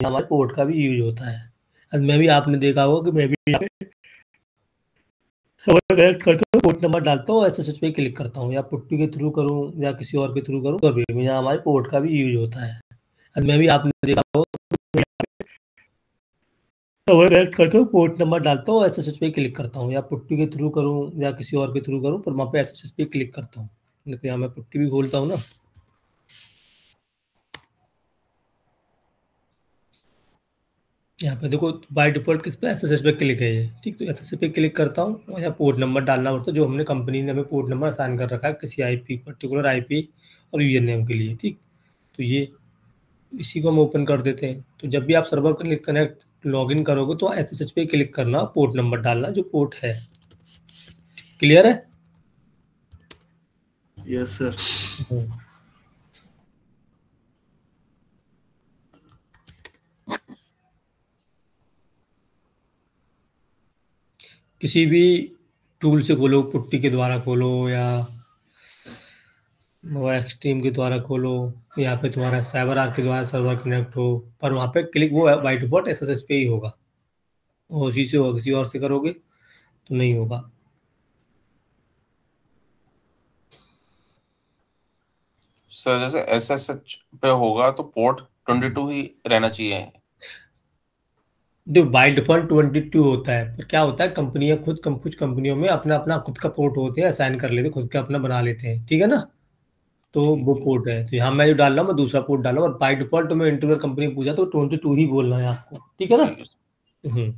हमारे पोर्ट का भी यूज होता है। अब मैं भी, आपने देखा होगा कि मैं भी यहाँ पे कनेक्ट करता हूँ, पोर्ट नंबर डालता हूँ, एसएसएच पे क्लिक करता हूँ, या पुट्टी के थ्रू करूँ या किसी और के थ्रू करूँ, तो भी यहाँ हमारे पोर्ट का भी यूज होता है। अब मैं भी, आपने देखा होगा, कनेक्ट करता हूँ, पोर्ट नंबर डालता हूँ, एसएसएच पे क्लिक करता हूँ, या पुट्टी के थ्रू करूँ या किसी और के थ्रू करूँ, पर वहाँ पे एसएसएच पे क्लिक करता हूँ। देखो यहाँ मैं पुट्टी भी खोलता हूँ ना, यहाँ पे देखो बाय डिफॉल्ट किस पे, एसएसएच पे क्लिक है ये, ठीक। तो एसएसएच पे क्लिक करता हूँ और यहाँ पोर्ट नंबर डालना पड़ता है, जो हमने कंपनी ने हमें पोर्ट नंबर असाइन कर रखा है किसी आईपी, पर्टिकुलर आईपी और यूजर नेम के लिए, ठीक। तो ये इसी को हम ओपन कर देते हैं। तो जब भी आप सर्वर पर कनेक्ट लॉगिन करोगे तो एसएसएच पे क्लिक करना, पोर्ट नंबर डालना जो पोर्ट है। क्लियर है? Yes sir. किसी भी टूल से खोलो, पुट्टी के द्वारा खोलो या वो एक्सट्रीम के द्वारा खोलो, यहाँ पे तुम्हारा साइबर आर्क के द्वारा सर्वर कनेक्ट हो, पर वहाँ पे क्लिक वो बाय डिफॉल्ट एसएसएच पे ही होगा, और उसी से होगा, किसी और से करोगे तो नहीं होगा। सर जैसे एसएसएच पे होगा तो पोर्ट 22 ही रहना चाहिए। जो बाय डिफॉल्ट 22 होता है, पर क्या होता है, कंपनियां खुद कुछ कंपनियों में अपना अपना खुद का पोर्ट होते हैं, असाइन कर लेते हैं, खुद का अपना बना लेते हैं, ठीक है ना। तो वो पोर्ट है, तो यहाँ मैं जो डाल रहा हूँ, मैं दूसरा पोर्ट डाल रहा हूँ, और बाय डिफॉल्ट मैं इंटरव्यू कंपनी पूछा तो 22 ही बोलना है आपको, ठीक है ना। ठीक है।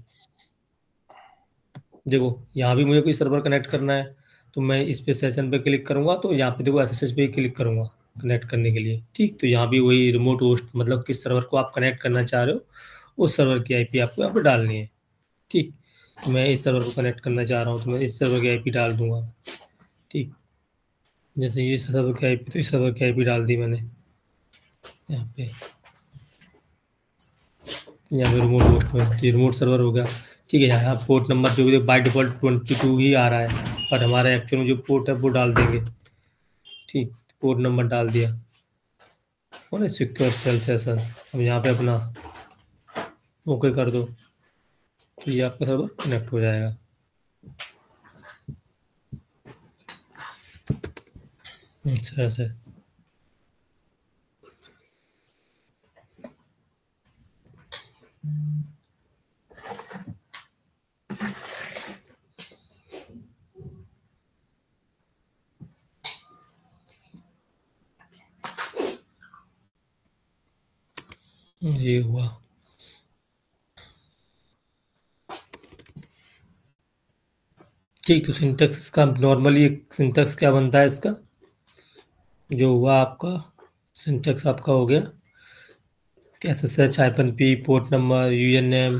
देखो यहाँ भी मुझे कोई सर्वर कनेक्ट करना है, तो मैं इस पे सेशन पे क्लिक करूंगा, तो यहाँ पे देखो एसएसएच पे क्लिक करूंगा कनेक्ट करने के लिए, ठीक। तो यहाँ भी वही रिमोट होस्ट, मतलब किस सर्वर को आप कनेक्ट करना चाह रहे हो उस सर्वर की आईपी आपको यहाँ पे डालनी है, ठीक। तो मैं इस सर्वर को कनेक्ट करना चाह रहा हूँ, तो मैं इस सर्वर की आईपी डाल दूंगा, ठीक। जैसे ये सर्वर की आईपी, तो इस सर्वर की आईपी डाल दी मैंने यहाँ पे रिमोट होस्ट में, तो रिमोट सर्वर हो गया, ठीक है। यहाँ पोर्ट नंबर जो भी बाय डिफॉल्ट 22 ही आ रहा है, पर हमारे एक्चुअल में जो पोर्ट है वो डाल देंगे, ठीक। पोर्ट नंबर डाल दिया और सिक्योर सेल सेशन, अब यहाँ पे अपना ओके कर दो, तो ये आपका सर्वर कनेक्ट हो जाएगा। अच्छा ऐसे ये हुआ। ठीक, तो सिंटेक्स इसका नॉर्मली सिंटेक्स क्या बनता है इसका, जो हुआ आपका सिंटेक्स आपका हो गया SSH-P, port number, user name,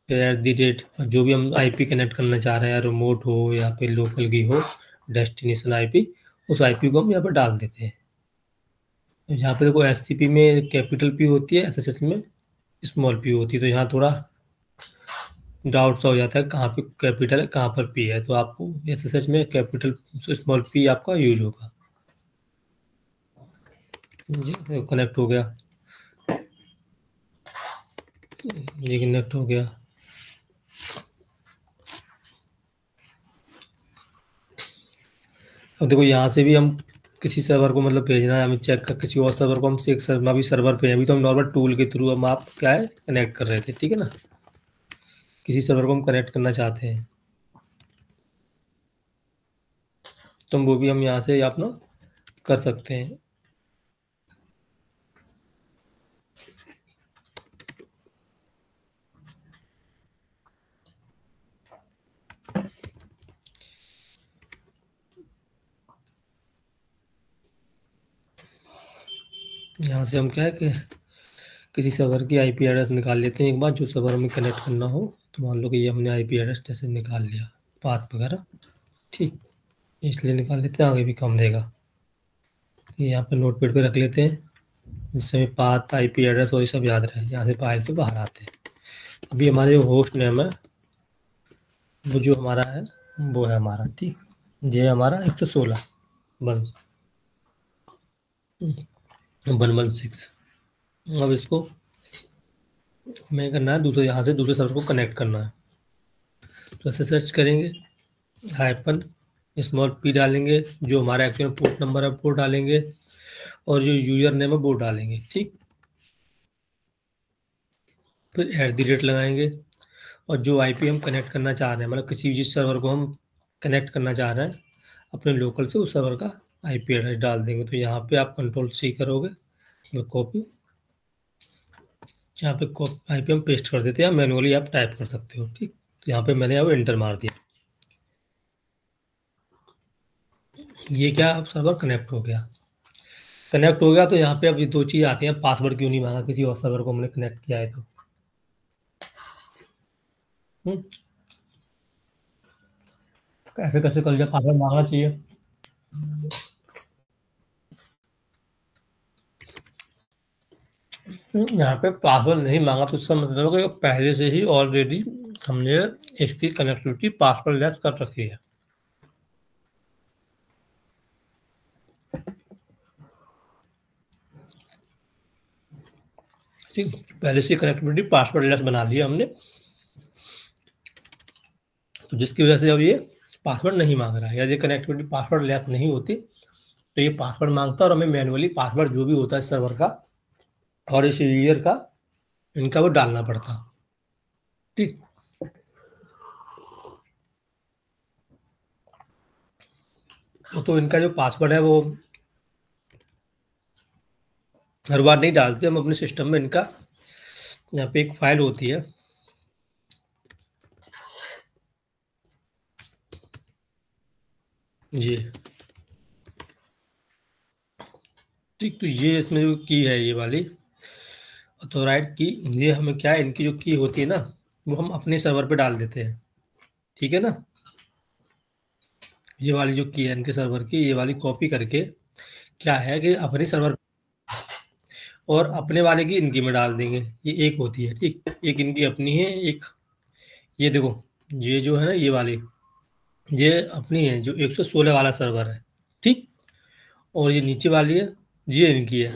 @ और जो भी हम आईपी कनेक्ट करना चाह रहे हैं, रिमोट हो या फिर लोकल की हो, डेस्टिनेशन आईपी, उस आईपी को हम यहाँ पर डाल देते हैं। यहाँ पे देखो एससीपी में कैपिटल पी होती है, एसएसएच में स्मॉल पी होती है, तो यहाँ थोड़ा डाउट सा हो जाता है कहाँ पे कैपिटल है कहाँ पर पी है, तो आपको एसएसएच में कैपिटल स्मॉल पी आपका यूज होगा। जी कनेक्ट हो गया, ये कनेक्ट हो गया। अब देखो यहाँ से भी हम किसी सर्वर को मतलब भेजना है, हमें चेक कर किसी और सर्वर को, हम एक सर्वर अभी सर्वर पे हैं, अभी तो हम नॉर्मल टूल के थ्रू हम आप क्या है कनेक्ट कर रहे थे, ठीक है ना। किसी सर्वर को हम कनेक्ट करना चाहते हैं तो वो भी हम यहाँ से अपना कर सकते हैं। यहाँ से हम क्या है कि किसी सर्वर की आईपी एड्रेस निकाल लेते हैं एक बार, जो सर्वर में कनेक्ट करना हो, तो मान लो कि ये हमने आईपी एड्रेस जैसे निकाल लिया, पाथ वगैरह, ठीक। इसलिए निकाल लेते हैं, आगे भी कम देगा। यहाँ पे नोटपैड पे रख लेते हैं, जिससे हमें पाथ, आईपी एड्रेस और ये सब याद रहे, यहाँ से फाइल से बाहर आते हैं। अभी हमारे जो होस्ट नेम है वो जो हमारा है वो है हमारा, ठीक। ये हमारा 116 116। अब इसको हमें करना है दूसरे, यहाँ से दूसरे सर्वर को कनेक्ट करना है। तो ऐसे सर्च करेंगे, -p डालेंगे, जो हमारा एक्चुअल पोर्ट नंबर है वो डालेंगे, और जो यूजर नेम है वो डालेंगे। ठीक, फिर @ लगाएंगे, और जो आईपी हम कनेक्ट करना चाह रहे हैं, मतलब किसी जिस सर्वर को हम कनेक्ट करना चाह रहे हैं अपने लोकल से, उस सर्वर का आईपी एड्रेस डाल देंगे। तो यहाँ पे आप Ctrl+C करोगे, तो कॉपी, यहाँ पे आईपी हम पेस्ट कर देते हैं, मैनुअली आप टाइप कर सकते हो। ठीक, तो यहाँ पे मैंने अब एंटर मार दिया। ये क्या, अब सर्वर कनेक्ट हो गया। कनेक्ट हो गया तो यहाँ पे अब ये 2 चीज़ आती हैं, पासवर्ड क्यों नहीं मांगा किसी और सर्वर को हमने कनेक्ट किया है तो। कैसे कैसे कर लिया, पासवर्ड मांगना चाहिए। यहाँ पे पासवर्ड नहीं मांगा तो इसका मतलब है कि पहले से ही ऑलरेडी हमने इसकी कनेक्टिविटी पासवर्ड लेस कर रखी है। ठीक, पहले से कनेक्टिविटी पासवर्ड लेस बना लिया हमने, तो जिसकी वजह से अब ये पासवर्ड नहीं मांग रहा है। यदि कनेक्टिविटी पासवर्ड लेस नहीं होती तो ये पासवर्ड मांगता और हमें मैनुअली पासवर्ड जो भी होता है सर्वर का और इस यूजर का, इनका वो डालना पड़ता। ठीक, तो इनका जो पासवर्ड है वो हर बार नहीं डालते हम अपने सिस्टम में। इनका यहाँ पे एक फाइल होती है, जी ठीक, तो ये इसमें जो की है ये वाली ऑथोराइड की, ये हमें क्या है, इनकी जो की होती है ना वो हम अपने सर्वर पे डाल देते हैं। ठीक है ना, ये वाली जो की है इनके सर्वर की, ये वाली कॉपी करके क्या है कि अपने सर्वर और अपने वाले की इनकी में डाल देंगे। ये एक होती है। ठीक, एक इनकी अपनी है, एक ये देखो, ये जो है ना ये वाली, ये अपनी है जो 116 वाला सर्वर है। ठीक, और ये नीचे वाली है ये इनकी है।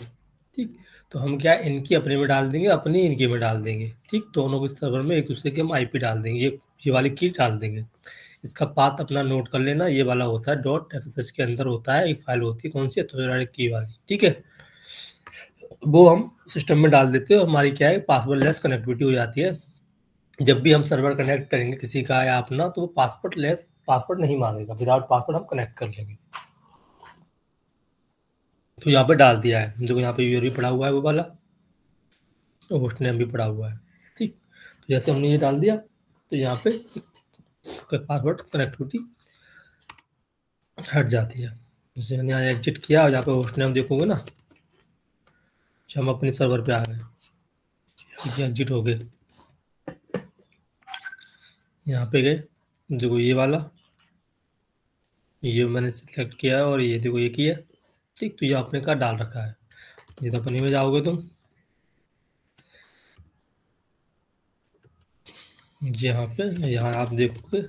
ठीक, तो हम क्या इनकी अपने में डाल देंगे, अपनी इनके में डाल देंगे। ठीक, दोनों के सर्वर में एक दूसरे के हम आईपी डाल देंगे, ये वाली की डाल देंगे। इसका पाथ अपना नोट कर लेना, ये वाला होता है .ssh के अंदर होता है एक फाइल होती है, कौन सी, ऑथोराइड की वाली। ठीक है, वो हम सिस्टम में डाल देते हैं, हमारी क्या है पासवर्ड लेस कनेक्टिविटी हो जाती है। जब भी हम सर्वर कनेक्ट करेंगे किसी का या अपना, तो वो पासवर्ड नहीं मांगेगा, विदाउट पासवर्ड हम कनेक्ट कर लेंगे। तो यहाँ पे डाल दिया है, देखो यहाँ पे यूजर भी पड़ा हुआ है वो वाला, और होस्ट नेम भी पड़ा हुआ है। ठीक, तो जैसे हमने ये डाल दिया तो यहाँ पे पासवर्ड कनेक्टिविटी हट जाती है। जैसे हमने यहाँ एग्जिट किया और यहाँ पे होस्ट नेम देखोगे ना, हम अपने सर्वर पे आ गए, एग्जिट हो गए, यहाँ पे गए, देखो ये वाला, ये मैंने सिलेक्ट किया और ये देखो ये किया। ठीक, तो ये आपने का डाल रखा है। ये तो अपने में जाओगे तुम, यहाँ आप देखोगे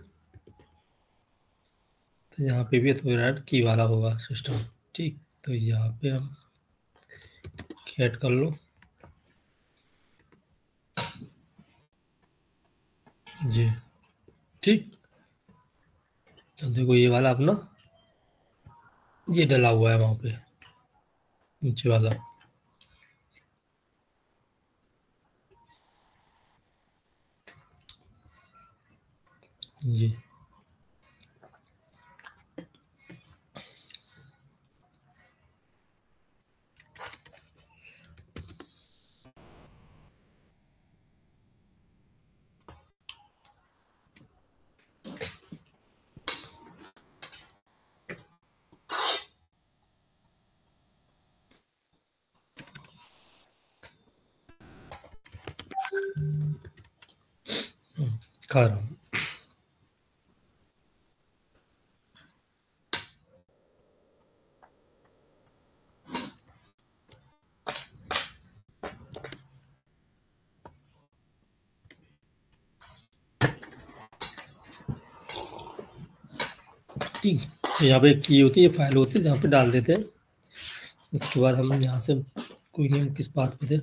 तो यहाँ पे भी ऑथोराइड की वाला होगा सिस्टम। ठीक, तो यहाँ पे हम ऐड कर लो जी। ठीक, तो देखो ये वाला अपना ये डला हुआ है वहाँ पे नीचे वाला। जी खा रहा हूँ। ठीक, तो यहाँ पे एक की होती है, फाइल होती है जहाँ पे डाल देते हैं। उसके बाद हम यहाँ से कोई नहीं, किस बात पे थे,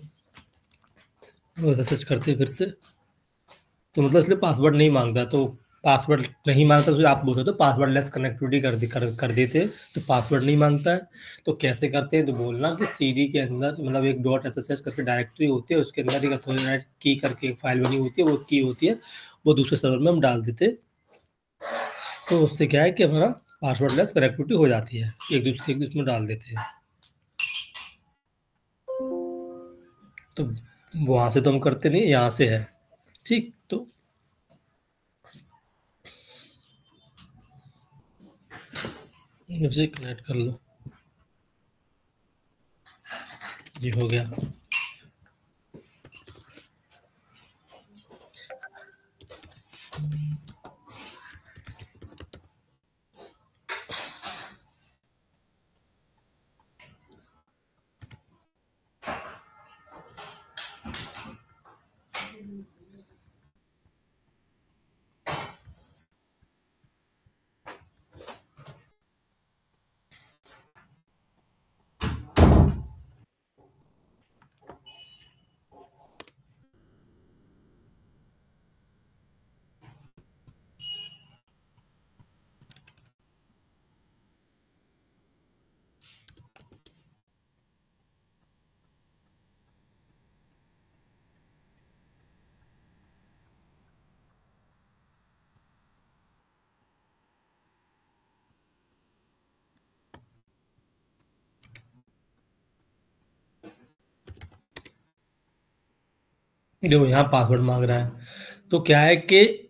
वो सर्च करते हैं फिर से, तो मतलब इसलिए पासवर्ड नहीं मांगता। तो पासवर्ड नहीं मांगता तो आप बोलते तो पासवर्ड लेस कनेक्टिविटी कर देते, तो पासवर्ड नहीं मांगता है। तो कैसे करते हैं, तो बोलना कि सीडी के अंदर मतलब एक डॉट एसएसएच करके डायरेक्टरी होती है, उसके अंदर एक अथॉरिटी की करके एक फाइल बनी होती है, वो की होती है, वो दूसरे सर्वर में हम डाल देते। तो उससे क्या है कि हमारा पासवर्ड लेस कनेक्टिविटी हो जाती है, एक दूसरे में डाल देते हैं। तो वहां से तो हम करते नहीं, यहाँ से है। ठीक, तो इसे कनेक्ट कर लो, ये हो गया। देखो यहाँ पासवर्ड मांग रहा है, तो क्या है कि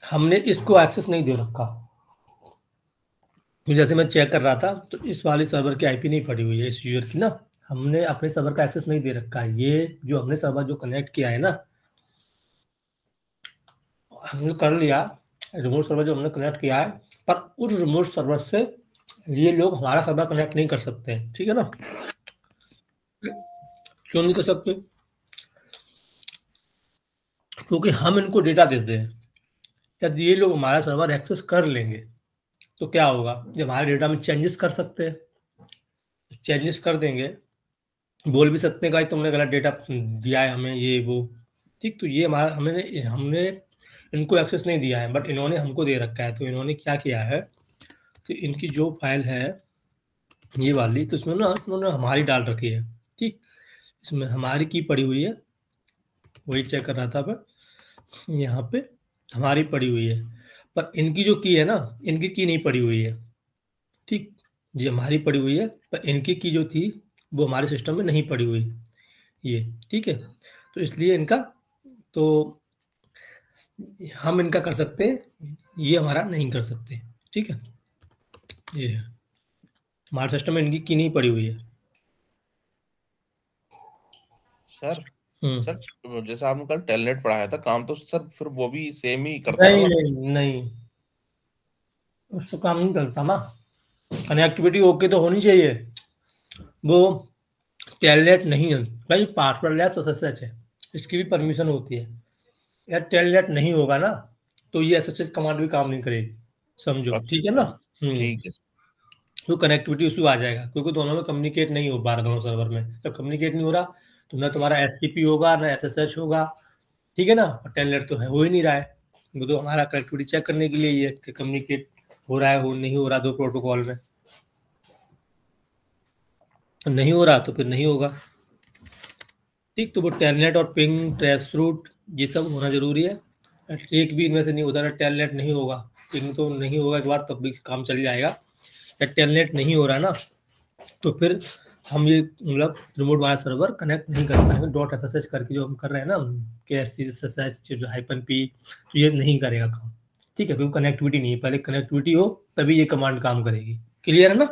हमने इसको एक्सेस नहीं दे रखा। तो जैसे मैं चेक कर रहा था, तो इस वाले सर्वर की आईपी नहीं पड़ी हुई है इस यूजर की ना, हमने अपने सर्वर का एक्सेस नहीं दे रखा है। ये जो हमने सर्वर जो कनेक्ट किया है ना, हमने कर लिया रिमोट सर्वर जो हमने कनेक्ट किया है, पर उस रिमोट सर्वर से ये लोग हमारा सर्वर कनेक्ट नहीं कर सकते हैं, ठीक है ना। क्यों नहीं कर सकते, क्योंकि हम इनको डेटा देते हैं। यदि ये लोग हमारा सर्वर एक्सेस कर लेंगे तो क्या होगा, जब हमारे डेटा में चेंजेस कर सकते हैं, चेंजेस कर देंगे, बोल भी सकते हैं भाई तुमने गलत डेटा दिया है हमें, ये वो। ठीक, तो ये हमारा हमने हमने इनको एक्सेस नहीं दिया है, बट इन्होंने हमको दे रखा है। तो इन्होंने क्या किया है कि इनकी जो फाइल है ये वाली, तो इसमें ना इन्होंने हमारी डाल रखी है। ठीक, इसमें हमारी की पड़ी हुई है, वही चेक कर रहा था मैं, यहाँ पे हमारी पड़ी हुई है, पर इनकी जो की है ना, इनकी की नहीं पड़ी हुई है। ठीक, जी हमारी पड़ी हुई है, पर इनकी की जो थी वो हमारे सिस्टम में नहीं पड़ी हुई ये। ठीक है, तो इसलिए इनका, तो हम इनका कर सकते हैं, ये हमारा नहीं कर सकते। ठीक है, ये है हमारे सिस्टम में इनकी की नहीं पड़ी हुई है। सर सर जैसे आपने कल टेलनेट पढ़ाया था, काम तो सर फिर वो भी सेम ही करता नहीं होगा। नहीं नहीं, उसको काम नहीं करता ना, कनेक्टिविटी ओके तो होनी चाहिए। वो टेलनेट नहीं है भाई, पासवर्ड लेस एसएसएच है, इसकी भी परमिशन होती है। यार टेलनेट नहीं होगा ना, तो ये एसएसएच कमांड भी काम नहीं करेगी, समझो। ठीक है अच्छा, ना। ठीक है। तो कनेक्टिविटी इशू आ जाएगा, क्योंकि दोनों में कम्युनिकेट नहीं हो पा रहा, दोनों सर्वर में जब कम्युनिकेट नहीं हो रहा, तो ना तुम्हारा एसटीपी होगा ना एसएसएच होगा। ठीक है ना, और टेलनेट तो है, हो ही नहीं रहा है। वो तो हमारा कनेक्टिविटी चेक करने के लिए ये कि कम्युनिकेट हो रहा है, हो नहीं हो रहा दो प्रोटोकॉल में, नहीं हो रहा तो फिर नहीं होगा। ठीक, तो वो टेलनेट और पिंग ट्रेस रूट ये सब होना जरूरी है। एक भी इनमें से नहीं होता, टेलनेट नहीं होगा, पिंग तो नहीं होगा एक बार, तब भी काम चल जाएगा। या टेलनेट नहीं हो रहा ना, तो फिर हम ये मतलब रिमोट वाला सर्वर कनेक्ट नहीं कर पाएंगे। डॉट एसएसएच करके जो हम कर रहे हैं ना, के एसएसएच जो हाइपन पी, तो ये नहीं करेगा काम। ठीक है, क्योंकि कनेक्टिविटी नहीं है, पहले कनेक्टिविटी हो तभी ये कमांड काम करेगी। क्लियर है ना।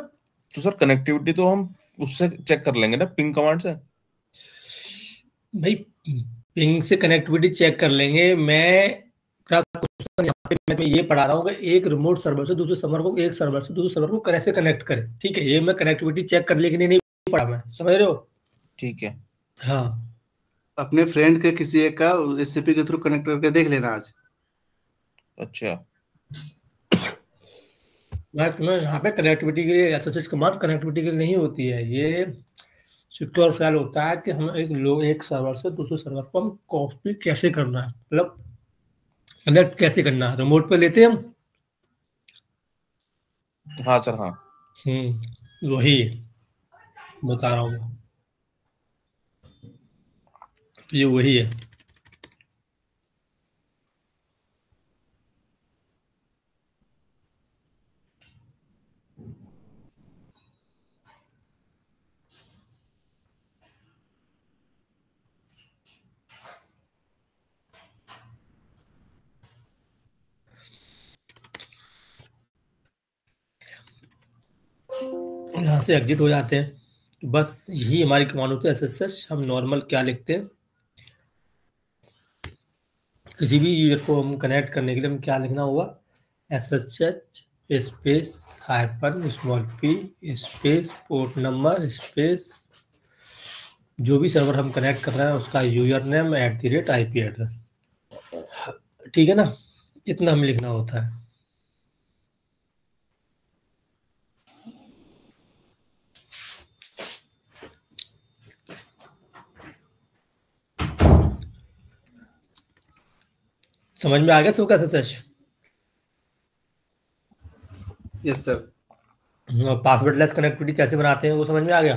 तो सर कनेक्टिविटी तो हम उससे चेक कर लेंगे ना, पिंग कमांड से। भाई पिंग से कनेक्टिविटी चेक कर लेंगे। मैं ये पढ़ा रहा हूँ कि एक रिमोट सर्वर से दूसरे सर्वर को, एक सर्वर से दूसरे सर्वर को कैसे कनेक्ट करें। ठीक है, ये मैं कनेक्टिविटी चेक कर लेकिन नहीं पढ़ा, मैं समझ रहे हो। ठीक है। हाँ, अपने फ्रेंड के किसी एक का एससीपी के थ्रू कनेक्ट करके देख लेना आज। अच्छा, मैं तुम्हें यहाँ पे कनेक्टिविटी के लिए एसएसएच कमांड कनेक्टिविटी के लिए नहीं होती है, ये सिक्योर फाइल होता है कि हम एक सर्वर से दूसरे सर्वर को हम कॉपी कैसे करना है, मतलब कनेक्ट कैसे करना है, रिमोट पे लेते हैं हम। हाँ सर, हाँ। वही बता रहा हूँ, ये वही है। यहाँ से एग्जिट हो जाते हैं, तो बस यही हमारी कमांड होती है SSH। हम नॉर्मल क्या लिखते हैं, किसी भी यूजर को हम कनेक्ट करने के लिए हम क्या लिखना होगा, SSH space -p space port number space जो भी सर्वर हम कनेक्ट कर रहे हैं उसका यूजर नेम @IP एड्रेस। ठीक है ना, इतना हमें लिखना होता है। समझ में आ गया सबका SSH? Yes sir. Passwordless connectivity कैसे बनाते हैं वो समझ में आ गया?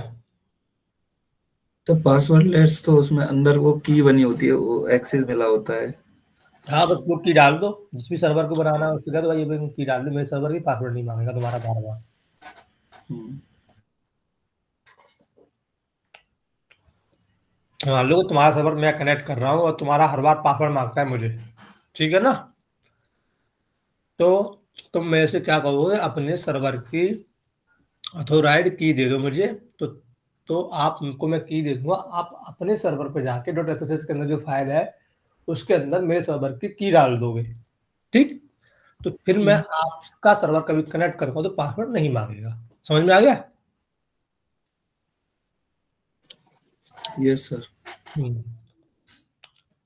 तो पासवर्डलेस तो उसमें अंदर वो की बनी होती है, वो एक्सेस मिला होता है। हाँ, बस वो की डाल दो, जिस भी सर्वर को बनाना है उसका, तो भाई ये की डाल दो, मेरे सर्वर की पासवर्ड नहीं मांगेगा तुम्हारा बार बार। मान लो तुम्हारा सर्वर मैं कनेक्ट कर रहा हूँ और तुम्हारा हर बार पासवर्ड मांगता है मुझे, ठीक है ना, तो तुम मेरे से क्या कहोगे, अपने सर्वर की ऑथोराइड की दे दो मुझे, तो आपको मैं की दे दूंगा, आप अपने सर्वर पे जाके .ssh के अंदर जो फाइल है उसके अंदर मेरे सर्वर की डाल दोगे, ठीक। तो फिर मैं आपका सर्वर कभी कनेक्ट करूंगा तो पासवर्ड नहीं मांगेगा। समझ में आ गया? Yes sir.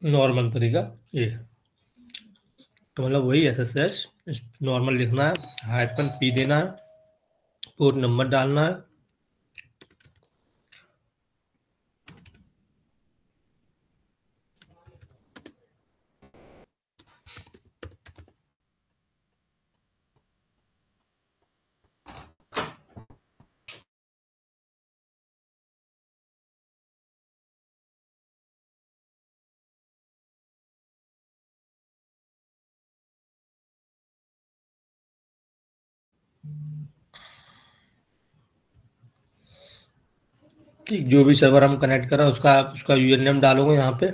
नॉर्मल तरीका ये, तो मतलब वही SSH नॉर्मल लिखना है, -p देना है, पोर्ट नंबर डालना है, ठीक। जो भी सर्वर हम कनेक्ट कर रहे हैं उसका यूजर नेम डालोगे यहाँ पे,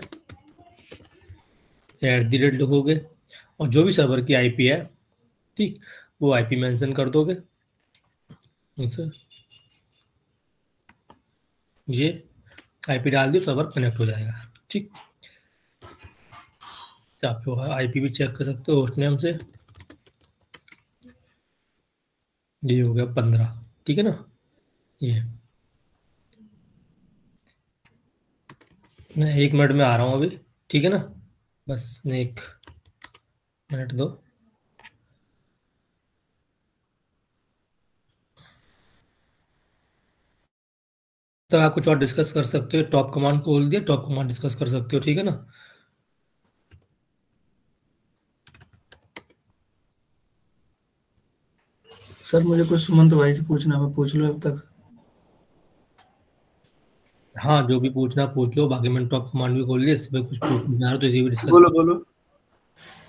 @ लिखोगे, और जो भी सर्वर की IP है, ठीक, वो IP मेंशन कर दोगे। ये IP डाल दियो, सर्वर कनेक्ट हो जाएगा, ठीक। आप IP भी चेक कर सकते हो होस्ट नेम से। ये हो गया 15, ठीक है ना। ये मैं 1 मिनट में आ रहा हूँ अभी, ठीक है ना, बस 1 मिनट दो। तो आप कुछ और डिस्कस कर सकते हो, टॉप कमांड खोल दिया, टॉप कमांड डिस्कस कर सकते हो, ठीक है ना। सर मुझे कुछ सुमंत भाई से पूछना, मैं पूछ लूं अब तक? हाँ, जो भी पूछना पूछ लो, बाकी मैंने टॉप कमांड भी खोल लिया, इस पे कुछ पूछना है तो इसी भी डिस्कस। बोलो।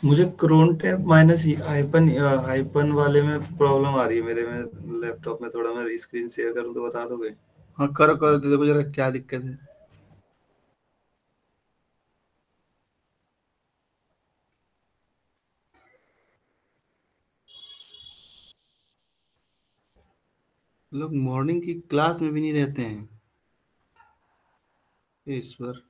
मुझे क्रोन टैब -हाइपन वाले में प्रॉब्लम आ रही है मेरे में लैपटॉप में, थोड़ा मैं स्क्रीन शेयर करूं तो बता दोगे? हाँ करो देखो जरा क्या दिक्कत है। लोग मॉर्निंग की क्लास में भी नहीं रहते हैं, ईश्वर।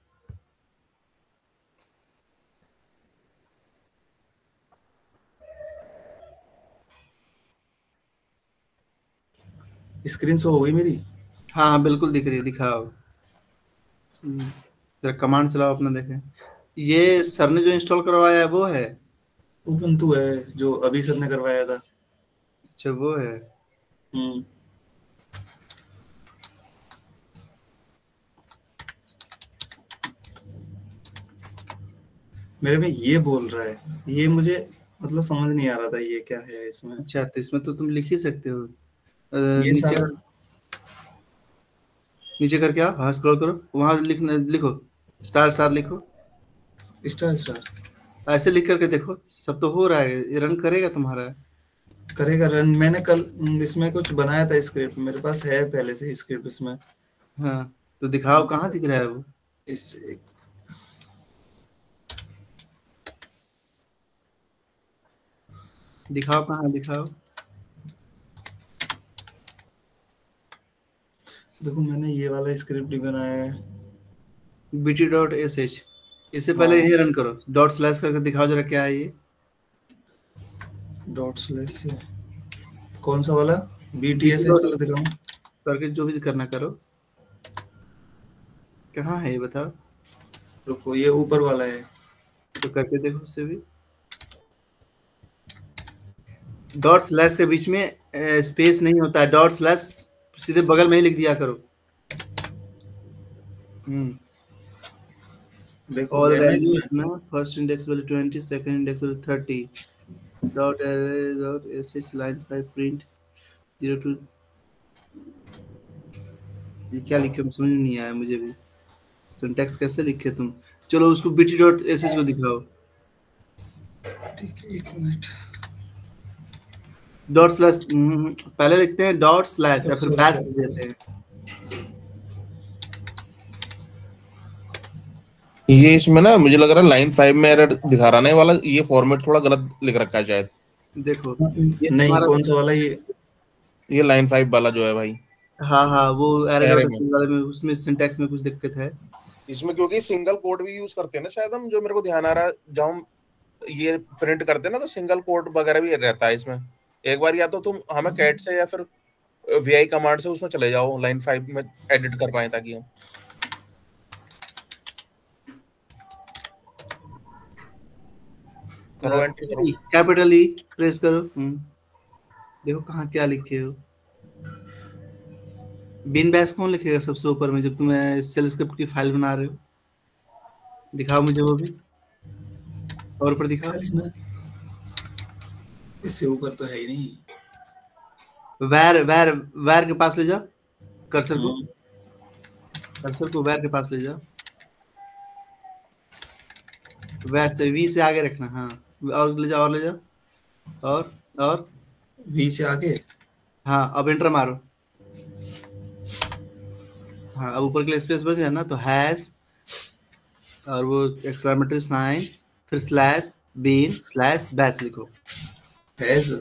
स्क्रीन शो हो गई मेरी? हाँ बिल्कुल दिख रही है, दिखाओ जरा कमांड चलाओ अपना, देखें। ये सर ने जो इंस्टॉल करवाया है वो है? उबंटू है, जो अभी सर ने करवाया था। अच्छा वो है। मेरे में ये बोल रहा है, ये मुझे मतलब समझ नहीं आ रहा था ये क्या है इसमें। अच्छा, तो इसमें तो तुम लिख ही सकते हो। ये नीचे सारा नीचे करके आओ, हाँ स्क्रॉल करो, वहां लिखो स्टार स्टार लिखो, स्टार स्टार ऐसे लिख करके देखो, सब तो हो रहा है, ये रन करेगा तुम्हारा। करेगा रन। मैंने कल इसमें कुछ बनाया था स्क्रिप्ट, मेरे पास है पहले से ही स्क्रिप्ट इसमें। हाँ तो दिखाओ, कहाँ दिख रहा है वो? इस दिखाओ, कहाँ दिखाओ। देखो मैंने ये वाला स्क्रिप्ट भी बनाया है। bt.sh, इससे पहले हाँ। यही रन करो, डॉट स्लैश करके दिखाओ जरा क्या है ये। डॉट स्लैश से कौन सा वाला? btsh वाला दिखाऊं? करके जो भी करना करो। कहाँ है ये बताओ? रुको, ये ऊपर वाला है। तो करके देखो उससे भी। डॉट स्लैश के बीच में स्पेस नहीं होता है, डॉट स्लैश सीधे बगल में ही लिख दिया करो। देखो ऑल image वैल्यूज में ना, first index value 20, second index value 30, dot अरे डॉट sh लाइन 5 प्रिंट 02। ये क्या लिखे समझ नहीं आया मुझे भी, सिंटैक्स कैसे लिखे तुम? चलो उसको bt.sh को दिखाओ। ठीक है, एक मिनट। डॉट स्लैश पहले लिखते हैं डॉट स्लैश या फिर बैश देते हैं। ये इसमें ना मुझे लग रहा है लाइन 5 में एरर दिखा रहा है वाला, ये फॉर्मेट थोड़ा गलत लिख रखा है शायद। देखो नहीं, कौन सा वाला? ये लाइन 5 वाला जो है भाई। हाँ वो Array एरर वाले में उसमें सिंटैक्स में कुछ दिक्कत है इसमें, क्योंकि सिंगल कोड भी यूज करते हैं ना शायद हम, जो मेरे को ध्यान आ रहा है जब हम ये प्रिंट करते हैं ना तो सिंगल कोड वगैरह भी रहता है इसमें। एक बार या तो तुम हमें कैट से या फिर vi कमांड से उसमें चले जाओ, लाइन 5 में एडिट कर पाए ताकि हम करो एंटर करो। कैपिटल ई प्रेस करो। देखो कहाँ क्या लिखे हो। बिन बैश कौन लिखेगा सबसे ऊपर में जब तुम सेल स्क्रिप्ट की फाइल बना रहे हो? दिखाओ मुझे वो भी, और ऊपर दिखाओ। इससे ऊपर तो है ही नहीं। वैर के पास ले जाओ कर्सर को, वैर के पास ले जाओ, वैर से वी से आगे रखना। हाँ और ले जाओ, और ले जाओ, और वी से आगे। हाँ अब एंटर मारो। हाँ अब ऊपर के लिए स्पेस बच गया ना, तो हैश और वो एक्सक्लेमेटरी साइन फिर स्लैश बिन स्लैश बैश लिखो। हैश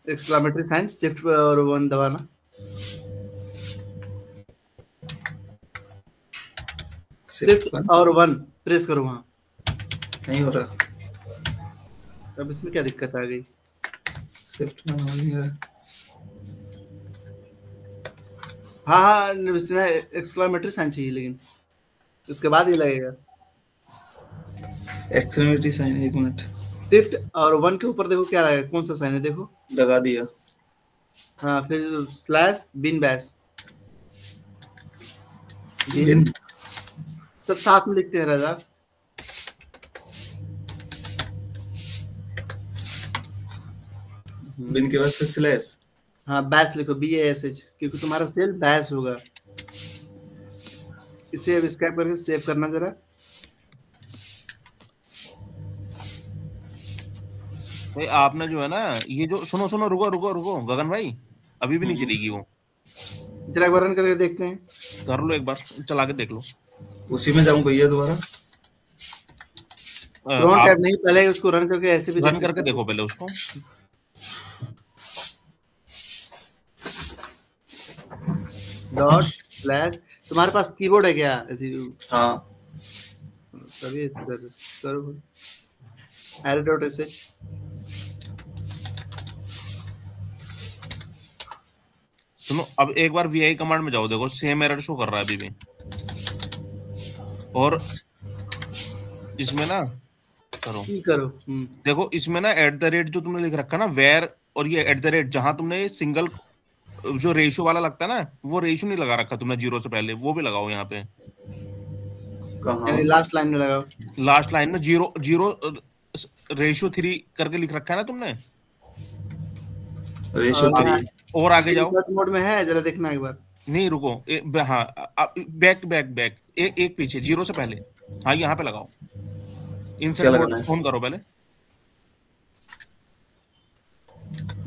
एक्सक्लेमेटरी साइन शिफ्ट और 1 दबाना। शिफ्ट और 1 प्रेस करो, वहां नहीं हो रहा। अब इसमें क्या दिक्कत आ गई? शिफ्ट में हो नहीं रहा। हाँ एक्सक्लेमेटरी साइन चाहिए, लेकिन उसके बाद ही लगेगा एक्सक्लेमेटरी साइन। एक मिनट, शिफ्ट और 1 के ऊपर देखो क्या लगेगा, कौन सा साइन है देखो। लगा दिया। हाँ फिर स्लैश बिन बैश, बिन सब साथ में लिखते हैं राजा। बिन के बाद फिर स्लैश। हाँ बैश लिखो BASH, क्योंकि तुम्हारा सेल बैश होगा। इसे अब स्कैप करके सेव करना जरा। भाई आपने जो है ना ये जो सुनो रुको गगन भाई, अभी भी नहीं चलेगी वो। जरा एक बार रन करके देखते हैं। कर लो एक बार, चला के देख लो। उसी में जाऊं भैया दोबारा? क्रोन टैब नहीं, पहले उसको रन करके ऐसे भी रन करके देखो पहले उसको। डॉट स्लैश, तुम्हारे पास कीबोर्ड है क्या? हाँ तभी करो array.sh। सुनो अब एक बार vi कमांड में जाओ, देखो सेम एरर शो कर रहा है अभी भी। और इसमें ना करो देखो इसमें ना @ जो तुमने लिख रखा ना वेर, और ये @ जहां तुमने सिंगल जो रेशियो वाला लगता है ना, वो रेशियो नहीं लगा रखा तुमने 0 से पहले, वो भी लगाओ यहाँ पे। कहाँ? लास्ट लाइन में लगाओ। लास्ट लाइन में 0:3 करके लिख रखा है ना तुमने? रेशियो 3 और आगे जाओ। इंसर्ट मोड में है, जरा देखना एक बार। नहीं रुको, हाँ बैक एक पीछे 0 से पहले, हाँ यहाँ पे लगाओ। इंसर्ट मोड ऑन करो पहले,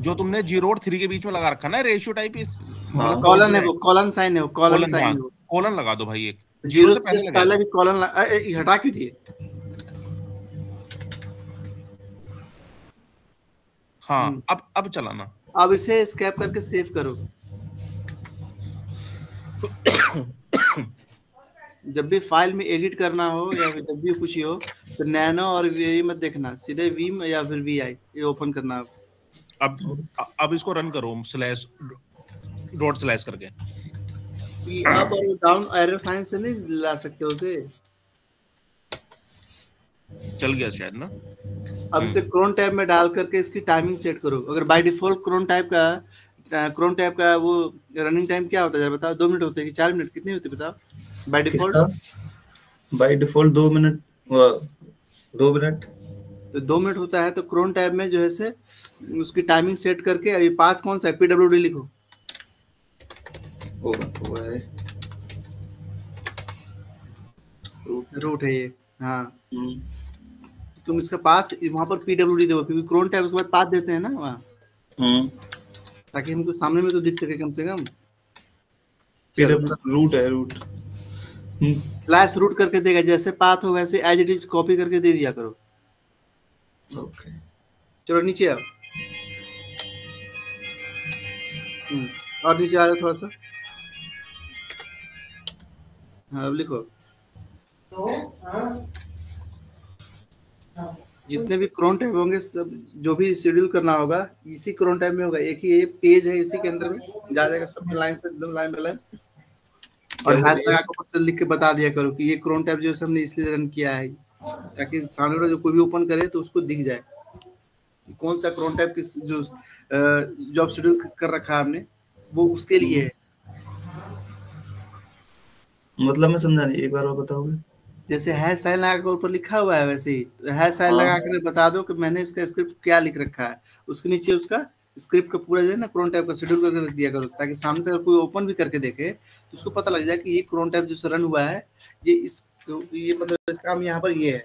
जो तुमने 0 और 3 के बीच में लगा रखा ना रेशियो टाइप। कॉलन है वो, कॉलन साइन है वो, कॉलन साइन है वो। कॉलन लगा दो भाई, एक 0 से पहले भी कॉलन हटा क्यों दिए? हाँ अब चलाना। अब इसे एस्केप करके सेव करो। जब भी फाइल में एडिट करना हो या फिर जब भी कुछ ही हो तो नैनो और वी मत देखना, सीधे वीम या फिर वीआई ये ओपन करना। अब इसको रन करो // करके। अप और डाउन एरो साइन से नहीं ला सकते उसे। चल गया शायद ना। अब इसे क्रोन टैब में डाल करके इसकी टाइमिंग सेट करो। अगर बाय डिफॉल्ट क्रोन टैब का वो रनिंग टाइम क्या होता है बताओ? 2 मिनट होते हैं कि 4 मिनट, कितने होते बताओ by default? By default 2 minute. 2 minute तो 2 मिनट होता है। तो क्रोन टैब में जो है से उसकी टाइमिंग सेट करके, अभी पाथ कौन सा है? PWD लिखो। वो है रूट है ये। हाँ तुम इसका पाथ वहां पर PWD दो, क्योंकि क्रोन टैब उसके बाद पाथ देते हैं ना वहाँ, ताकि हमको सामने में तो दिख सके कम से कम। रूट है, रूट स्लैश रूट करके देगा, जैसे पाथ हो वैसे एज इट इज कॉपी करके दे दिया करो। ओके चलो नीचे आओ। और नीचे आ जाओ थोड़ा सा। हाँ अब लिखो। जितने भी क्रोन टैब होंगे सब, जो भी शेड्यूल करना होगा इसी क्रोन टैब में होगा। एक ही ये पेज है, इसी के अंदर में जा जाएगा सब लाइन से एकदम लाइन बाय लाइन। और हैश लगा के ऊपर से लिख के बता दिया करो कि ये क्रोन टैब जो हमने इसलिए रन किया है, ताकि सामने वाला जो कोई भी ओपन करे तो उसको दिख जाए कौन सा क्रोन टैब किस जो जॉब शेड्यूल कर रखा है हमने, वो उसके लिए है। मतलब मैं समझा नहीं, एक बार और बताओगे? जैसे हैश साइन लगा के ऊपर लिखा हुआ है वैसे ही हैश साइन लगा कर बता दो कि मैंने इसका स्क्रिप्ट क्या लिख रखा है। उसके नीचे उसका स्क्रिप्ट का पूरा जो है ना क्रोन टैब का शेड्यूल करके रख दिया करो, ताकि सामने से अगर कोई ओपन भी करके देखे तो उसको पता लग जाए कि ये क्रोन टैब जो रन हुआ है, ये मतलब इसका काम यहाँ पर ये है।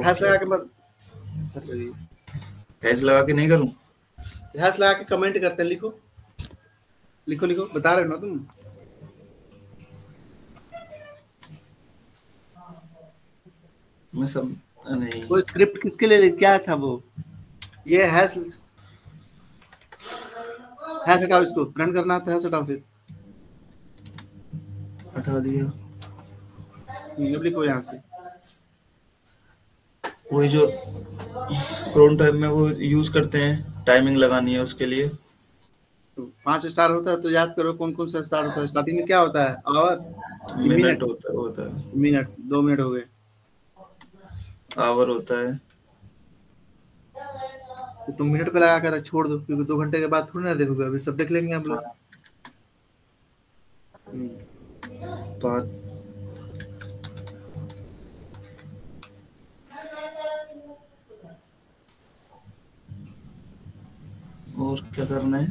हैश लगा के मत, हैश लगा के नहीं करूं? हैश लगा के कमेंट करते हैं। लिखो लिखो लिखो, बता रहे हो ना तुम? मैं सब नहीं। वो स्क्रिप्ट किसके लिए क्या था वो? ये हैश हटाओ, इसको रन करना था, हैश हटाओ, फिर हटा दिया। अब लिखो यहाँ से। वही जो क्रोन टाइम में वो यूज करते हैं, टाइमिंग लगानी है उसके लिए। तो 5 स्टार होता है तो याद करो कौन कौन सा स्टार होता है। स्टार्टिंग में क्या होता है? आवर, मिनट होता है। मिनट, 2 मिनट हो गए। आवर होता है। तो तुम मिनट पे लगा कर छोड़ दो, क्योंकि 2 घंटे के बाद थोड़ी ना देखोगे, अभी सब देख लेंगे हम लोग। बात और क्या करना है?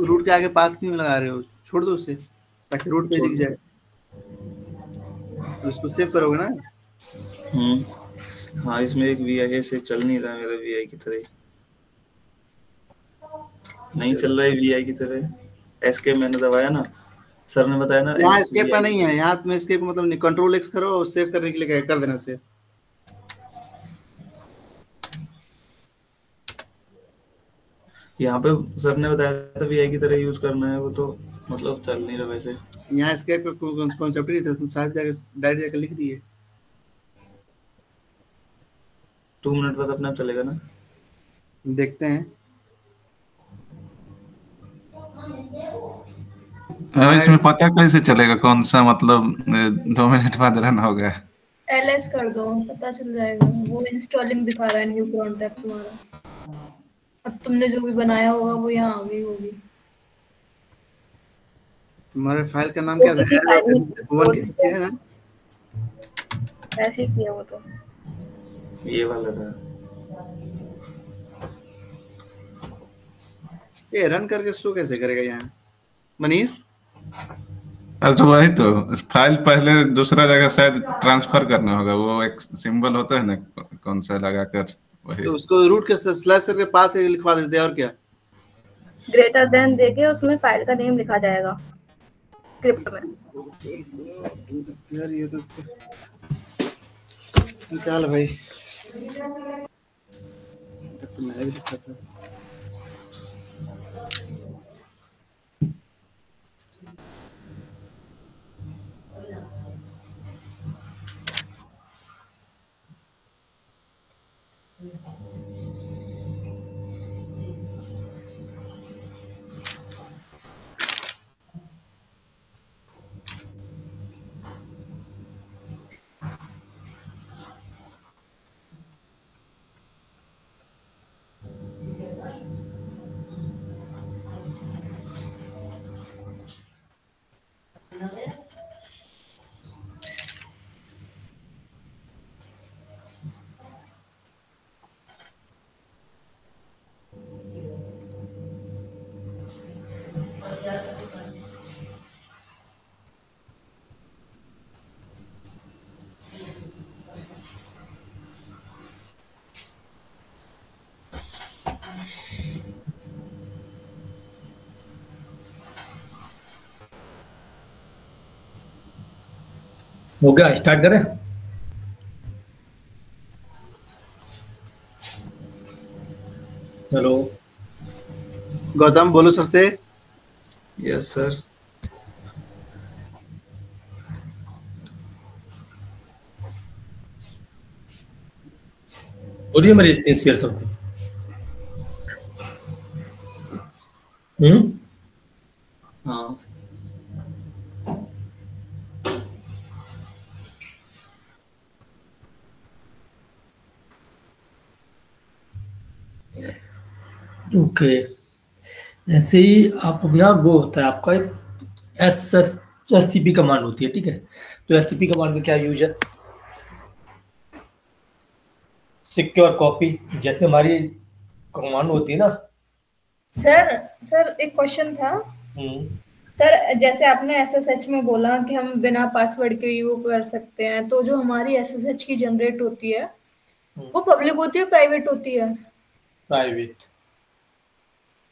रूट के आगे पाथ क्यों लगा रहे हो? छोड़ दो उसे, ताकि रूट पे दिख जाए। उसको सेव करोगे ना? हाँ, इसमें एक VI से चल नहीं रहा मेरा, VI की तरह नहीं चल रहा है। VI की तरह एस्केप मैंने दबाया ना, सर ने बताया ना। यहाँ एस्केप का नहीं है, यहाँ तुम्हें एस्केप मतलब नहीं, कंट्रोल X करो और सेव करने के लिए कर देना सेव। यहाँ पे सर ने बताया था VI की तरह यूज करना है, वो तो मतलब चल नहीं रहा वैसे। यहाँ एस्केप का कॉन्सेप्ट नहीं था, तुम साथ जाकर डायरेक्ट जाकर लिख दिए। 2 मिनट बाद अपना चलेगा ना? देखते हैं। इसमें पता कैसे चलेगा कौन सा मतलब 2 मिनट बाद रन होगा? LS कर दो, पता चल जाएगा। वो इंस्टॉलिंग दिखा रहा है न्यू क्रोन टैब तुम्हारा। अब तुमने जो भी बनाया होगा वो यहाँ आ गई होगी। तुम्हारे फाइल का नाम क्या है? भुवन के है ना? ऐसे ही किया वो तो। ये वाला था। ये रन करके शो कैसे करेगा यहाँ मनीष? अरे तो वही तो, फाइल पहले दूसरा जगह शायद ट्रांसफर करना होगा, वो एक सिंबल होता है ना कौन सा लगाकर, वही। तो उसको रूट के स्लैश करके पाथ लिखवा देते हैं और क्या। ग्रेटर देन देके उसमें फाइल का नेम लिखा जाएगा स्क्रिप्ट में। यार ये तो निकाल भाई, तो मैं भी लिखा था। हो गया, स्टार्ट करें? हेलो गौतम बोलो सर से। Yes sir. बोलिए मेरी स्क्रीन शेयर सबको। हाँ ओके, ऐसे ही आप अपना वो होता है आपका एससीपी कमांड होती है, ठीक है। तो एससीपी कमांड में क्या यूज है? सिक्योर कॉपी, जैसे हमारी कमांड होती है ना। सर एक क्वेश्चन था। सर जैसे आपने एसएसएच में बोला कि हम बिना पासवर्ड के यूज कर सकते हैं, तो जो हमारी एसएसएच की जनरेट होती है वो पब्लिक होती है प्राइवेट होती है? प्राइवेट।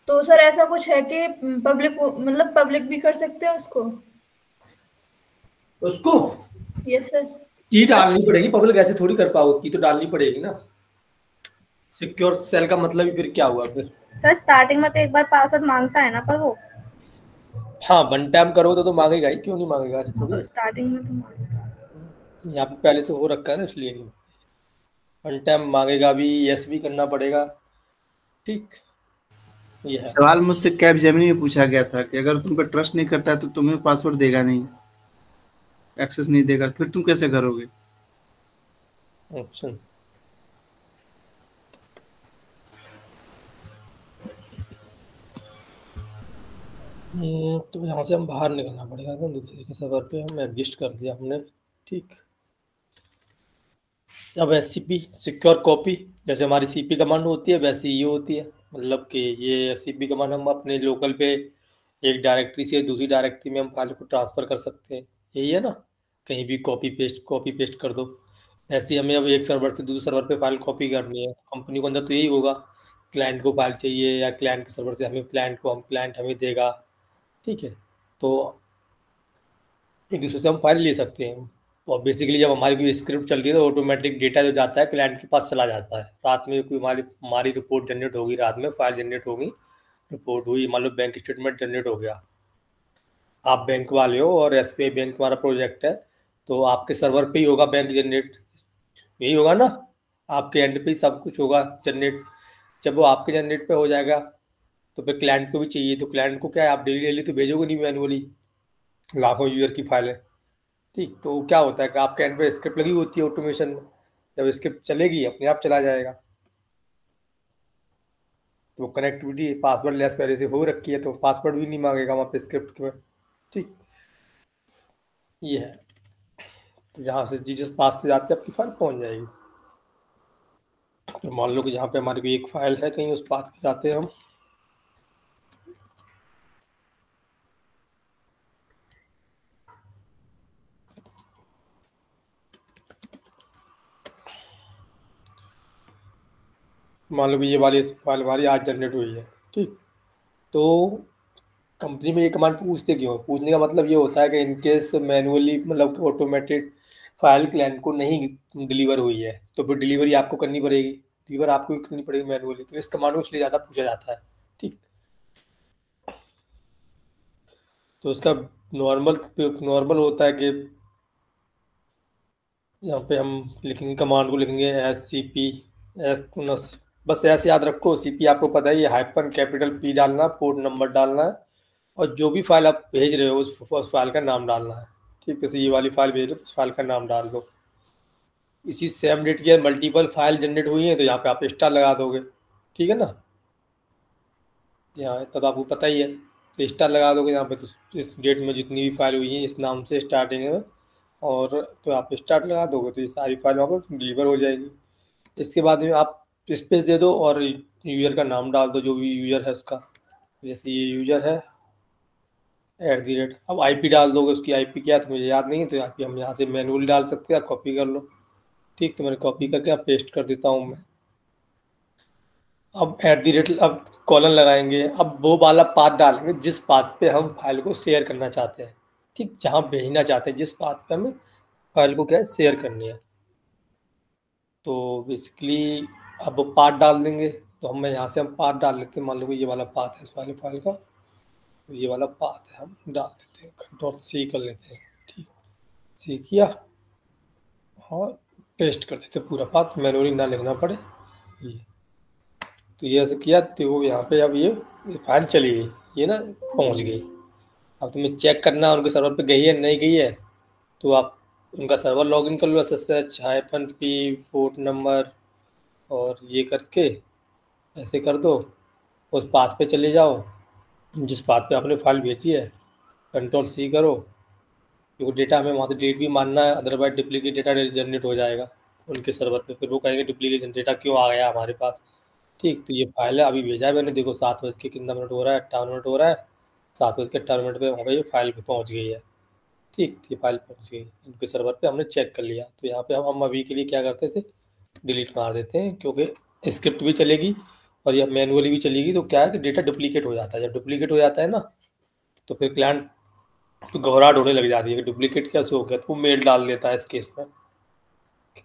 तो सर ऐसा कुछ है कि पब्लिक मतलब पब्लिक भी कर सकते हैं उसको? Yes sir. की डालनी पड़ेगी, पब्लिक ऐसे थोड़ी कर पाओगे, की तो डालनी पड़ेगी ना। सिक्योर सेल का मतलब ही फिर क्या हुआ फिर? सर स्टार्टिंग में तो एक बार पासवर्ड मांगता है ना, पर वो हाँ वन टाइम करोगे तो मांगेगा ही, क्यों नहीं मांगेगा? ऐसे थोड़ी। स्टार्टिंग में तो मांगता है। यहाँ पे पहले से हो रखा है ना, इसलिए नहीं। वन टाइम मांगेगा भी, यस भी करना पड़ेगा, ठीक। ये है। सवाल मुझसे कैप जेमिनी में पूछा गया था कि अगर तुम पर ट्रस्ट नहीं करता है तो तुम्हें पासवर्ड देगा नहीं, एक्सेस नहीं देगा, फिर तुम कैसे करोगे? अच्छा, तो यहाँ से हम बाहर निकलना पड़ेगा ना, दूसरे के सर्वर पे हम एडजस्ट कर दिया हमने, ठीक। अब एससीपी सिक्योर कॉपी, जैसे हमारी सीपी कमांड होती है वैसे ये होती है, मतलब कि ये सीपी कमांड हम अपने लोकल पे एक डायरेक्टरी से दूसरी डायरेक्टरी में हम फाइल को ट्रांसफ़र कर सकते हैं, यही है ना। कहीं भी कॉपी पेस्ट कर दो। ऐसे ही हमें अब एक सर्वर से दूसरे सर्वर पे फाइल कॉपी करनी है, कंपनी के अंदर तो यही होगा। क्लाइंट को फाइल चाहिए या क्लाइंट के सर्वर से हमें क्लाइंट हमें देगा, ठीक है। तो एक दूसरे से हम फाइल ले सकते हैं। और बेसिकली जब हमारी कोई स्क्रिप्ट चलती है तो ऑटोमेटिक डेटा जो जाता है क्लाइंट के पास चला जाता है। रात में कोई हमारी रिपोर्ट जनरेट होगी, रात में फाइल जनरेट होगी, रिपोर्ट हुई, मान लो बैंक स्टेटमेंट जनरेट हो गया, आप बैंक वाले हो और एसबीआई बैंक तुम्हारा प्रोजेक्ट है, तो आपके सर्वर पे ही होगा बैंक जनरेट, यही होगा ना। आपके एंड पे ही सब कुछ होगा जनरेट। जब वो आपके जनरेट पे हो जाएगा तो फिर क्लाइंट को भी चाहिए, तो क्लाइंट को क्या है, आप डेली डेली तो भेजोगे नहीं मैनुअली, लाखों यूजर की फाइल है, ठीक। तो क्या होता है कि आपके एंड पे स्क्रिप्ट लगी होती है ऑटोमेशन में, जब स्क्रिप्ट चलेगी अपने आप चला जाएगा। तो कनेक्टिविटी पासवर्ड लेस पहले से हो रखी है, तो पासवर्ड भी नहीं मांगेगा वहाँ पे स्क्रिप्ट में, ठीक। ये है। जहाँ से जिस पास से जाते आपकी फाइल पहुँच जाएगी। तो मान लो कि यहाँ पे हमारी भी एक फाइल है, कहीं उस पाथ पे जाते हैं हम। मान लो कि ये वाली फाइल हमारी आज जनरेट हुई है, ठीक। तो कंपनी में ये कमांड पूछते क्यों? पूछने का मतलब ये होता है कि इनकेस मैनुअली मतलब ऑटोमेटेड फाइल क्लाइंट को नहीं डिलीवर हुई है तो फिर डिलीवरी आपको करनी पड़ेगी, डिलीवर आपको ही करनी पड़ेगी मैनुअली। तो इस कमांड को इसलिए ज़्यादा पूछा जाता है, ठीक। तो इसका नॉर्मल होता है कि यहाँ पे हम लिखेंगे, कमांड को लिखेंगे SCP बस ऐसे याद रखो। CP आपको पता है, ये हाइपन कैपिटल P डालना, पोर्ट नंबर डालना है, और जो भी फाइल आप भेज रहे हो उस फाइल का नाम डालना है, ठीक। जैसे ये वाली फाइल भेज रहे हो उस फाइल का नाम डाल दो। इसी सेम डेट की मल्टीपल फाइल जनरेट हुई है तो यहाँ पे आप स्टार लगा दोगे, ठीक है ना। यहाँ तब आपको पता ही है, तो स्टार लगा दोगे यहाँ पे। तो इस डेट में जितनी भी फाइल हुई है इस नाम से स्टार्टिंग में, और तो आप स्टार्ट लगा दोगे तो ये सारी फाइल वहाँ पर डिलीवर हो जाएगी। इसके बाद में आप स्पेस दे दो और यूजर का नाम डाल दो, जो भी यूजर है उसका। जैसे ये यूजर है @ अब IP डाल दोगे, उसकी IP क्या है तो मुझे याद नहीं है, तो IP हम यहाँ से मैनुअली डाल सकते हैं, कॉपी कर लो, ठीक। तो मैंने कॉपी करके आप पेस्ट कर देता हूँ मैं। अब @ अब कॉलन लगाएंगे। अब वो वाला पाथ डालेंगे जिस पाथ पे हम फाइल को शेयर करना चाहते हैं, ठीक। जहाँ भेजना चाहते हैं, जिस पाथ पे हमें फाइल को क्या है शेयर करनी है। तो बेसिकली अब पाथ डाल देंगे। तो हम यहाँ से हम पाथ डाल लेते हैं। मान लो कि ये वाला पाथ है इस वाले फाइल का, तो ये वाला पाथ है, हम डाल देते हैं, Ctrl+C कर लेते हैं, ठीक। C किया और पेस्ट कर देते हैं पूरा पाथ, मैनुअली ना लिखना पड़े। ये तो ये ऐसे किया तो वो यहाँ पे अब ये फाइल चली गई, ये ना पहुँच गई। अब तुम्हें चेक करना उनके सर्वर पे गई है नहीं गई है, तो आप उनका सर्वर लॉगिन कर लो, SSH-P पोर्ट नंबर और ये करके ऐसे कर दो। उस पाथ पे चले जाओ जिस पाथ पे आपने फाइल भेजी है, Ctrl+C करो, क्योंकि डेटा हमें वहाँ से डिलीट भी मानना है, अदरवाइज डुप्लीकेट डेटा जनरेट हो जाएगा उनके सर्वर पे। फिर वो कहेंगे डुप्लीकेट डेटा क्यों आ गया हमारे पास, ठीक। तो ये फाइल है, अभी भेजा है मैंने, देखो 7 बज के कितना मिनट हो रहा है, 58 मिनट हो रहा है। 7 बज के 58 मिनट पे वहाँ पर ये फाइल पहुँच गई है, ठीक। तो ये फाइल पहुँच गई उनके सर्वर पे, हमने चेक कर लिया। तो यहाँ पे हम अभी के लिए क्या करते थे, डिलीट मार देते हैं, क्योंकि स्क्रिप्ट भी चलेगी और यह मैनुअली भी चलेगी। तो क्या है कि डेटा डुप्लीकेट हो जाता है। जब डुप्लीकेट हो जाता है ना, तो फिर क्लाइंट तो घबराहट होने लग जाती है कि डुप्लीकेट कैसे हो गया। तो वो मेल डाल देता है इस केस में,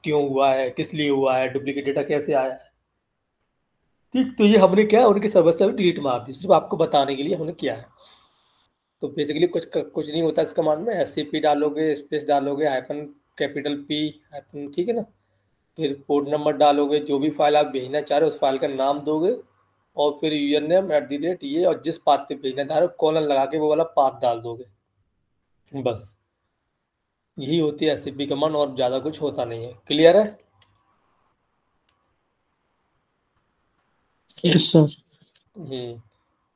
क्यों हुआ है, किस लिए हुआ है, डुप्लीकेट डेटा कैसे आया है, ठीक। तो ये हमने क्या उनके सर्वर से डिलीट मार दी, सिर्फ आपको बताने के लिए हमने किया है। तो बेसिकली कुछ नहीं होता इस कमांड में। SCP डालोगे, स्पेस डालोगे, हाइपन कैपिटल P हाइपन, ठीक है ना। फिर पोर्ट नंबर डालोगे, जो भी फाइल आप भेजना चाह रहे हो उस फाइल का नाम दोगे, और फिर यूजर नेम @ ये, और जिस पाथ पे भेजना चाह रहे हो कॉलन लगा के वो वाला पाथ डाल दोगे। बस यही होती है SCP कमांड, और ज़्यादा कुछ होता नहीं है। क्लियर है? Yes sir.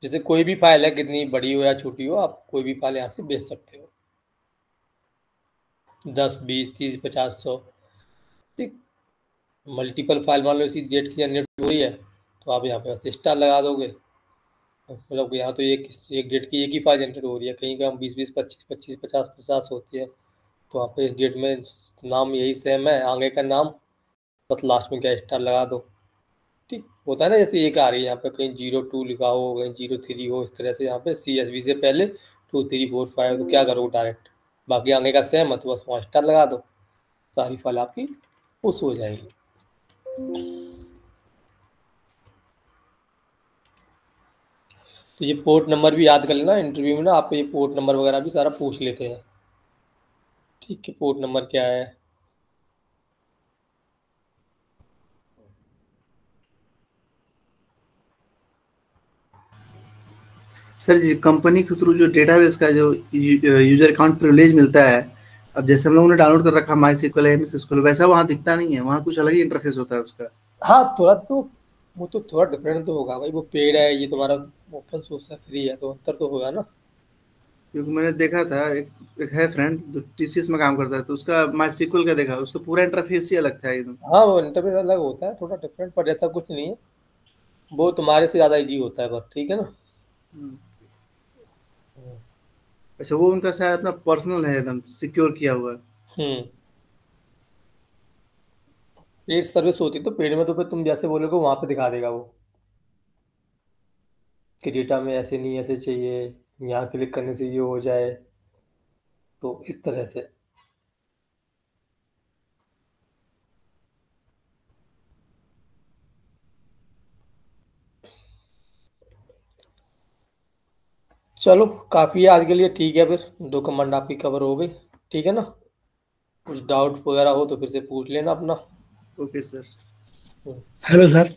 जैसे कोई भी फाइल है, कितनी बड़ी हो या छोटी हो, आप कोई भी फाइल यहाँ से भेज सकते हो, 10, 20, 30, 50, 100, ठीक। मल्टीपल फाइल मान लो इसी डेट की जनरेट हो रही है, तो आप यहाँ पे बस स्टार लगा दोगे। मतलब यहाँ तो एक डेट की एक ही फाइल जनरेट हो रही है, कहीं का 20, 20, 25, 25, 50, 50 होती है। तो वहाँ पे इस डेट में नाम यही सेम है, आगे का नाम, बस लास्ट में क्या स्टार लगा दो, ठीक। होता है ना, जैसे एक आ रही है यहाँ पे कहीं 02 लिखा हो, कहीं 03 हो, इस तरह से यहाँ पे CSV से पहले 2, 3, 4, 5, तो क्या करो डायरेक्ट, बाकी आगे का सेम है तो बस वहाँ स्टार लगा दो, सारी फाइल आपकी पुश हो जाएगी। तो ये पोर्ट नंबर भी याद कर लेना, इंटरव्यू में ना आप ये पोर्ट नंबर वगैरह भी सारा पूछ लेते हैं, ठीक है। पोर्ट नंबर क्या है, सर जी कंपनी के थ्रू जो डेटाबेस का जो यूजर अकाउंट प्रिविलेज मिलता है, अब जैसे हम लोगों ने डाउनलोड कर रखा MySQL, MS SQL, वैसा वहाँ दिखता नहीं है, वहाँ कुछ अलग ही इंटरफेस होता है उसका। हाँ थोड़ा तो वो तो थोड़ा डिफरेंट तो होगा भाई, वो पेड है, ये तुम्हारा ओपन सोर्स है, फ्री है, तो अंतर तो होगा ना। क्योंकि मैंने देखा था एक है फ्रेंड जो टीसीएस में काम करता है, तो उसका माई का देखा, उसका पूरा इंटरफेस ही अलग था एकदम। हाँ वो इंटरफेस अलग होता है थोड़ा डिफरेंट, पर ऐसा कुछ नहीं है, वो तुम्हारे से ज़्यादा इजी होता है बस, ठीक है ना। अच्छा, वो उनका शायद अपना पर्सनल है, एकदम सिक्योर किया हुआ है। पेड सर्विस होती तो पेड में तो फिर तुम जैसे बोलोगे वहाँ पे दिखा देगा वो कि डेटा में ऐसे नहीं ऐसे चाहिए, यहाँ क्लिक करने से ये हो जाए, तो इस तरह से। चलो काफ़ी है आज के लिए, ठीक है, फिर 2 कमांड आपकी कवर हो गई, ठीक है ना। कुछ डाउट वगैरह हो तो फिर से पूछ लेना अपना। Okay sir. Hello sir.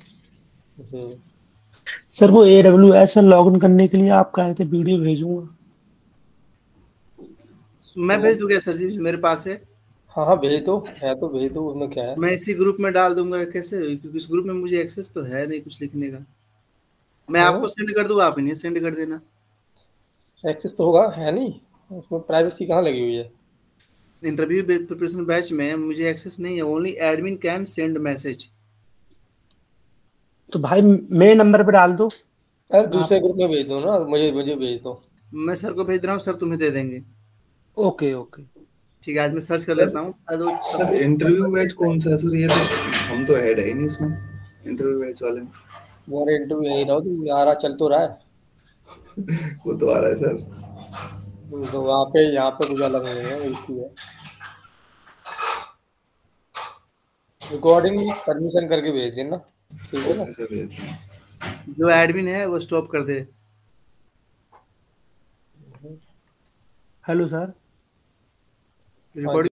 Hmm, sir वो AWS से लॉगिन करने के लिए आप कहे थे वीडियो भेजूंगा, मैं भेज दूंगा सर जी, मेरे पास है। हाँ हाँ भेज दो, है तो भेज दो, उसमें क्या है। मैं इसी ग्रुप में डाल दूंगा, कैसे, क्योंकि इस ग्रुप में मुझे एक्सेस तो है नहीं कुछ लिखने का। मैं आपको सेंड कर दूंगा, आप इन्हें सेंड कर देना। एक्सेस तो होगा, है नहीं, उसमें प्राइवेसी कहाँ लगी हुई है। इंटरव्यू प्रिपरेशन बैच में मुझे एक्सेस नहीं है, only admin can send message. तो भाई मेरे नंबर पे डाल दो। अरे दूसरे ग्रुप में भेज दो ना, मुझे मुझे भेज दो। मैं सर को भेज रहा हूँ, सर तुम्हें दे देंगे। ओके ओके ठीक है, आज मैं सर्च कर सर, लेता हूँ। सर इंटरव्यू बैच कौन सा है सर? ये तो हम तो ऐड है ही नहीं उसमें, इंटरव्यू बैच वाले में। वो इंटरव्यू यही रहो तुम, आ रहा चल तो रहा है। वो तो आ रहा है सर। तो वहाँ पे यहाँ पे कुछ अलग नहीं है, इसी है। रिकॉर्डिंग परमिशन करके भेज देना, ठीक है ना। ओके सर, भेज जो एडमिन है वो स्टॉप कर दे। Hello sir. रिकॉर्डिंग